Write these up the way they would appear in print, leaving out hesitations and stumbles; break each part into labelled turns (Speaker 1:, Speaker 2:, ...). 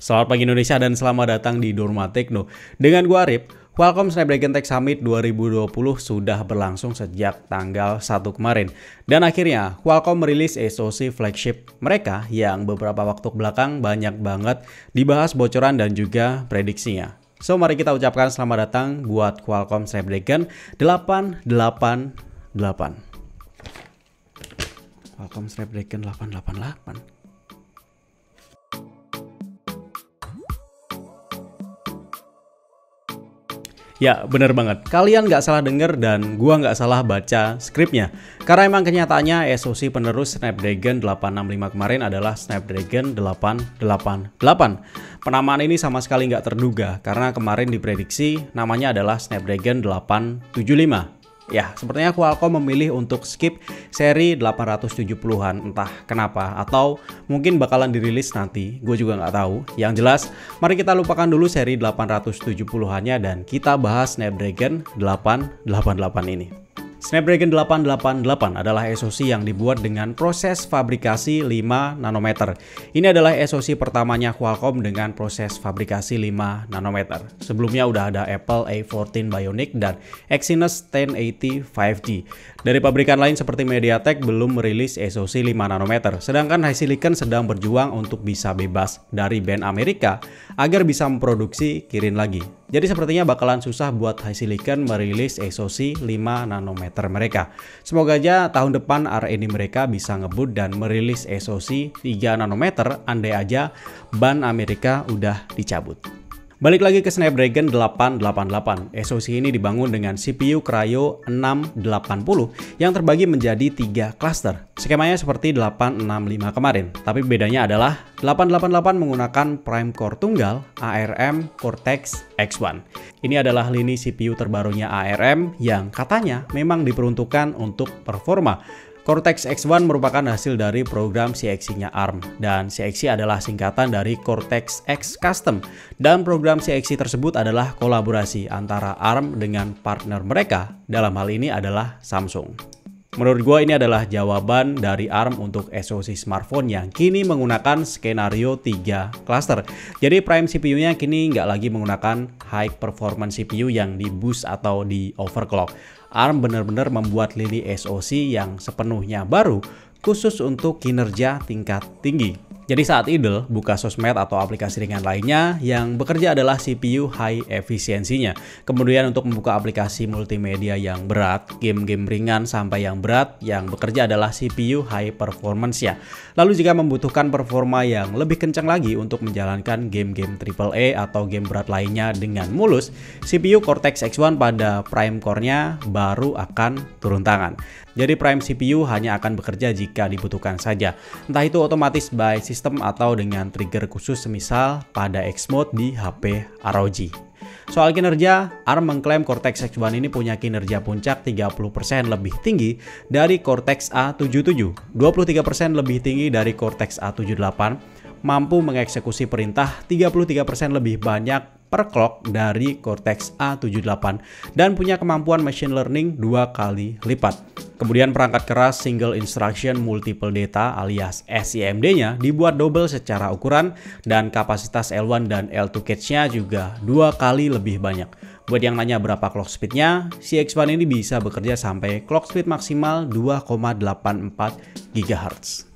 Speaker 1: Selamat pagi Indonesia dan selamat datang di Dorma Tekno. Dengan gua Arif, Qualcomm Snapdragon Tech Summit 2020 sudah berlangsung sejak tanggal 1 kemarin. Dan akhirnya Qualcomm merilis SoC flagship mereka yang beberapa waktu belakang banyak banget dibahas bocoran dan juga prediksinya. So mari kita ucapkan selamat datang buat Qualcomm Snapdragon 888. Qualcomm Snapdragon 888. Ya, bener banget. Kalian nggak salah denger dan gua nggak salah baca skripnya. Karena emang kenyataannya SoC penerus Snapdragon 865 kemarin adalah Snapdragon 888. Penamaan ini sama sekali nggak terduga karena kemarin diprediksi namanya adalah Snapdragon 875. Ya, sepertinya Qualcomm memilih untuk skip seri 870-an, entah kenapa, atau mungkin bakalan dirilis nanti, gue juga nggak tahu. Yang jelas, mari kita lupakan dulu seri 870-annya dan kita bahas Snapdragon 888 ini. Snapdragon 888 adalah SoC yang dibuat dengan proses fabrikasi 5 nanometer. Ini adalah SoC pertamanya Qualcomm dengan proses fabrikasi 5 nanometer. Sebelumnya udah ada Apple A14 Bionic dan Exynos 1080 5G. Dari pabrikan lain seperti MediaTek belum merilis SoC 5 nanometer, sedangkan HiSilicon sedang berjuang untuk bisa bebas dari ban Amerika agar bisa memproduksi Kirin lagi. Jadi sepertinya bakalan susah buat HiSilicon merilis SoC 5 nanometer mereka. Semoga aja tahun depan R&D mereka bisa ngebut dan merilis SoC 3 nanometer andai aja ban Amerika udah dicabut. Balik lagi ke Snapdragon 888. SoC ini dibangun dengan CPU Kryo 680 yang terbagi menjadi 3 cluster. Skemanya seperti 865 kemarin, tapi bedanya adalah 888 menggunakan prime core tunggal ARM Cortex X1. Ini adalah lini CPU terbarunya ARM yang katanya memang diperuntukkan untuk performa. Cortex X1 merupakan hasil dari program CXC-nya ARM, dan CXC adalah singkatan dari Cortex X Custom, dan program CXC tersebut adalah kolaborasi antara ARM dengan partner mereka, dalam hal ini adalah Samsung. Menurut gue ini adalah jawaban dari ARM untuk SoC smartphone yang kini menggunakan skenario 3 cluster. Jadi prime CPU-nya kini nggak lagi menggunakan high performance CPU yang di boost atau di overclock. ARM benar-benar membuat lini SoC yang sepenuhnya baru khusus untuk kinerja tingkat tinggi. Jadi saat idle, buka sosmed atau aplikasi ringan lainnya, yang bekerja adalah CPU high efisiensinya. Kemudian untuk membuka aplikasi multimedia yang berat, game-game ringan sampai yang berat, yang bekerja adalah CPU high performance ya. Lalu jika membutuhkan performa yang lebih kencang lagi untuk menjalankan game-game AAA atau game berat lainnya dengan mulus, CPU Cortex X1 pada prime core-nya baru akan turun tangan. Jadi prime CPU hanya akan bekerja jika dibutuhkan saja. Entah itu otomatis by system atau dengan trigger khusus semisal pada X mode di HP ROG. Soal kinerja, ARM mengklaim Cortex X1 ini punya kinerja puncak 30% lebih tinggi dari Cortex A77, 23% lebih tinggi dari Cortex A78, mampu mengeksekusi perintah 33% lebih banyak per clock dari Cortex A78 dan punya kemampuan machine learning 2 kali lipat. Kemudian perangkat keras Single Instruction Multiple Data alias SIMD-nya dibuat double secara ukuran dan kapasitas L1 dan L2 cache-nya juga 2 kali lebih banyak. Buat yang nanya berapa clock speed-nya, si X1 ini bisa bekerja sampai clock speed maksimal 2,84 GHz.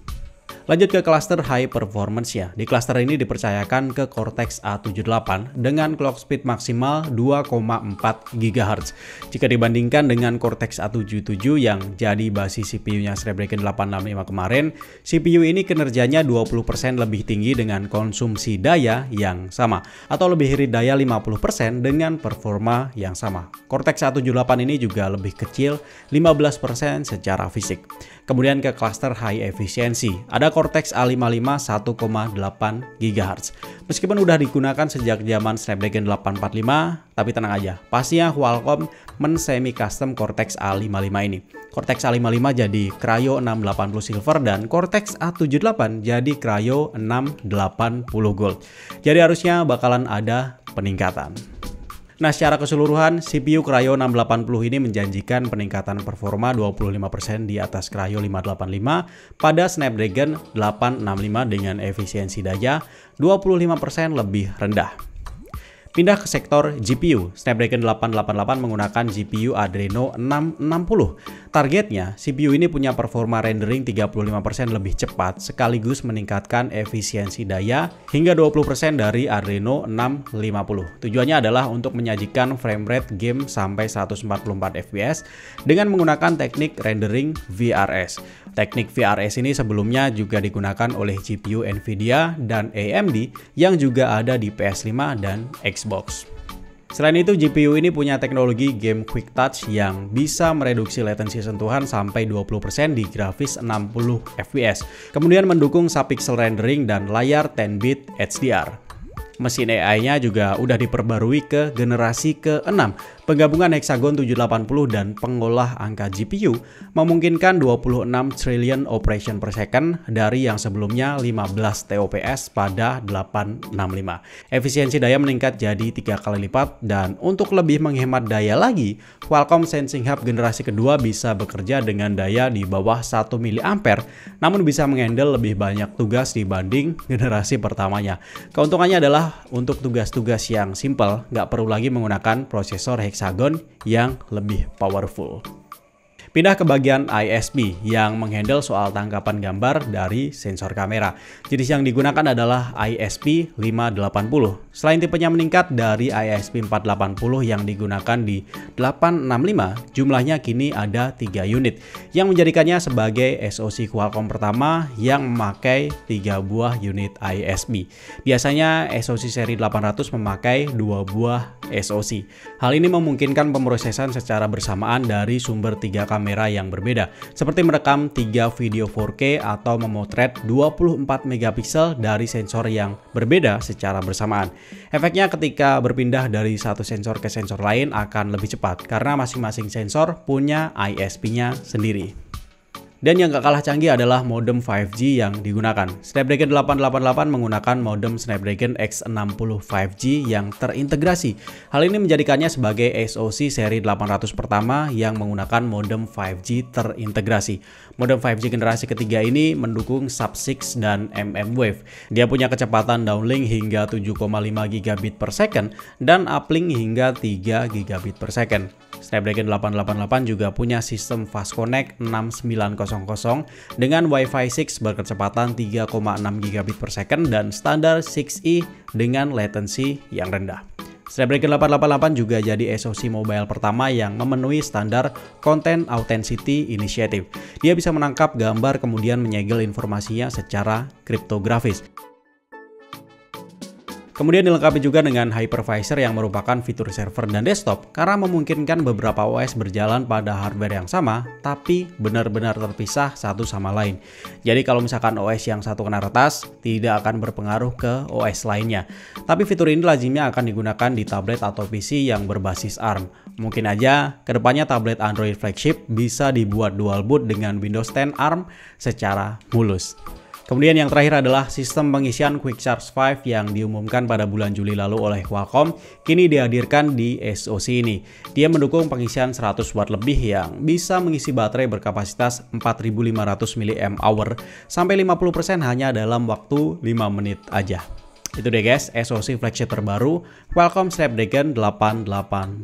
Speaker 1: Lanjut ke cluster high performance ya. Di cluster ini dipercayakan ke Cortex A78 dengan clock speed maksimal 2,4 GHz. Jika dibandingkan dengan Cortex A77 yang jadi basis CPU-nya Snapdragon 865 kemarin, CPU ini kinerjanya 20% lebih tinggi dengan konsumsi daya yang sama, atau lebih irit daya 50% dengan performa yang sama. Cortex A78 ini juga lebih kecil 15% secara fisik. Kemudian ke cluster high efficiency, ada Cortex A55 1,8 GHz. Meskipun udah digunakan sejak zaman Snapdragon 845, tapi tenang aja, pastinya Qualcomm men-semi custom Cortex A55 ini. Cortex A55 jadi Kryo 680 Silver dan Cortex A78 jadi Kryo 680 Gold. Jadi harusnya bakalan ada peningkatan. Nah, secara keseluruhan, CPU Kryo 680 ini menjanjikan peningkatan performa 25% di atas Kryo 585 pada Snapdragon 865 dengan efisiensi daya 25% lebih rendah. Pindah ke sektor GPU, Snapdragon 888 menggunakan GPU Adreno 660. Targetnya, CPU ini punya performa rendering 35% lebih cepat sekaligus meningkatkan efisiensi daya hingga 20% dari Adreno 650. Tujuannya adalah untuk menyajikan frame rate game sampai 144 fps dengan menggunakan teknik rendering VRS. Teknik VRS ini sebelumnya juga digunakan oleh GPU Nvidia dan AMD yang juga ada di PS5 dan Xbox. Selain itu, GPU ini punya teknologi Game Quick Touch yang bisa mereduksi latensi sentuhan sampai 20% di grafis 60 fps. Kemudian mendukung subpixel rendering dan layar 10-bit HDR. Mesin AI-nya juga udah diperbarui ke generasi ke-6. Penggabungan Hexagon 780 dan pengolah angka GPU memungkinkan 26 trillion operation per second dari yang sebelumnya 15 TOPS pada 865. Efisiensi daya meningkat jadi 3 kali lipat, dan untuk lebih menghemat daya lagi, Qualcomm Sensing Hub generasi kedua bisa bekerja dengan daya di bawah 1 mA, namun bisa menghandle lebih banyak tugas dibanding generasi pertamanya. Keuntungannya adalah untuk tugas-tugas yang simple, nggak perlu lagi menggunakan prosesor Hexagon yang lebih powerful. Pindah ke bagian ISP yang menghandle soal tangkapan gambar dari sensor kamera. Jenis yang digunakan adalah ISP 580. Selain tipenya meningkat dari ISP 480 yang digunakan di 865, jumlahnya kini ada 3 unit yang menjadikannya sebagai SoC Qualcomm pertama yang memakai 3 buah unit ISP. Biasanya SoC seri 800 memakai 2 buah SoC. Hal ini memungkinkan pemrosesan secara bersamaan dari sumber 3 kamera yang berbeda, seperti merekam 3 video 4K atau memotret 24 megapiksel dari sensor yang berbeda secara bersamaan. Efeknya ketika berpindah dari satu sensor ke sensor lain akan lebih cepat karena masing-masing sensor punya ISP-nya sendiri. Dan yang gak kalah canggih adalah modem 5G yang digunakan. Snapdragon 888 menggunakan modem Snapdragon X60 5G yang terintegrasi. Hal ini menjadikannya sebagai SoC seri 800 pertama yang menggunakan modem 5G terintegrasi. Modem 5G generasi ketiga ini mendukung Sub-6 dan mmWave. Dia punya kecepatan downlink hingga 7,5 gigabit per second dan uplink hingga 3 gigabit per second. Snapdragon 888 juga punya sistem Fast Connect 6900 dengan Wi-Fi 6 berkecepatan 3,6 gigabit per second dan standar 6E dengan latensi yang rendah. Snapdragon 888 juga jadi SoC mobile pertama yang memenuhi standar Content Authenticity Initiative. Dia bisa menangkap gambar kemudian menyegel informasinya secara kriptografis. Kemudian dilengkapi juga dengan hypervisor yang merupakan fitur server dan desktop karena memungkinkan beberapa OS berjalan pada hardware yang sama tapi benar-benar terpisah satu sama lain. Jadi kalau misalkan OS yang satu kena retas, tidak akan berpengaruh ke OS lainnya. Tapi fitur ini lazimnya akan digunakan di tablet atau PC yang berbasis ARM. Mungkin aja kedepannya tablet Android flagship bisa dibuat dual boot dengan Windows 10 ARM secara mulus. Kemudian yang terakhir adalah sistem pengisian Quick Charge 5 yang diumumkan pada bulan Juli lalu oleh Qualcomm, kini dihadirkan di SoC ini. Dia mendukung pengisian 100 watt lebih yang bisa mengisi baterai berkapasitas 4500 mAh sampai 50% hanya dalam waktu 5 menit aja. Itu deh guys, SoC flagship terbaru Qualcomm Snapdragon 888.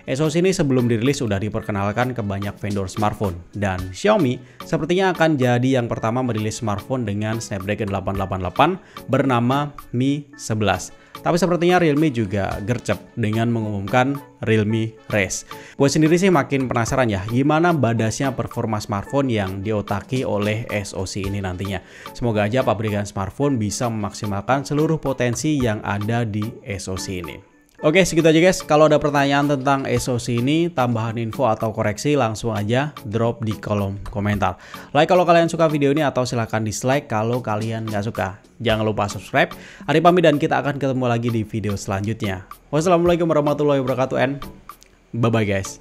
Speaker 1: SoC ini sebelum dirilis sudah diperkenalkan ke banyak vendor smartphone, dan Xiaomi sepertinya akan jadi yang pertama merilis smartphone dengan Snapdragon 888 bernama Mi 11. Tapi sepertinya Realme juga gercep dengan mengumumkan Realme Race. Gue sendiri sih makin penasaran ya, gimana badasnya performa smartphone yang diotaki oleh SoC ini nantinya. Semoga aja pabrikan smartphone bisa memaksimalkan seluruh potensi yang ada di SoC ini. Oke, segitu aja guys. Kalau ada pertanyaan tentang SoC ini, tambahan info atau koreksi, langsung aja drop di kolom komentar. Like kalau kalian suka video ini atau silahkan dislike kalau kalian nggak suka. Jangan lupa subscribe. Ari pamit dan kita akan ketemu lagi di video selanjutnya. Wassalamualaikum warahmatullahi wabarakatuh and bye-bye guys.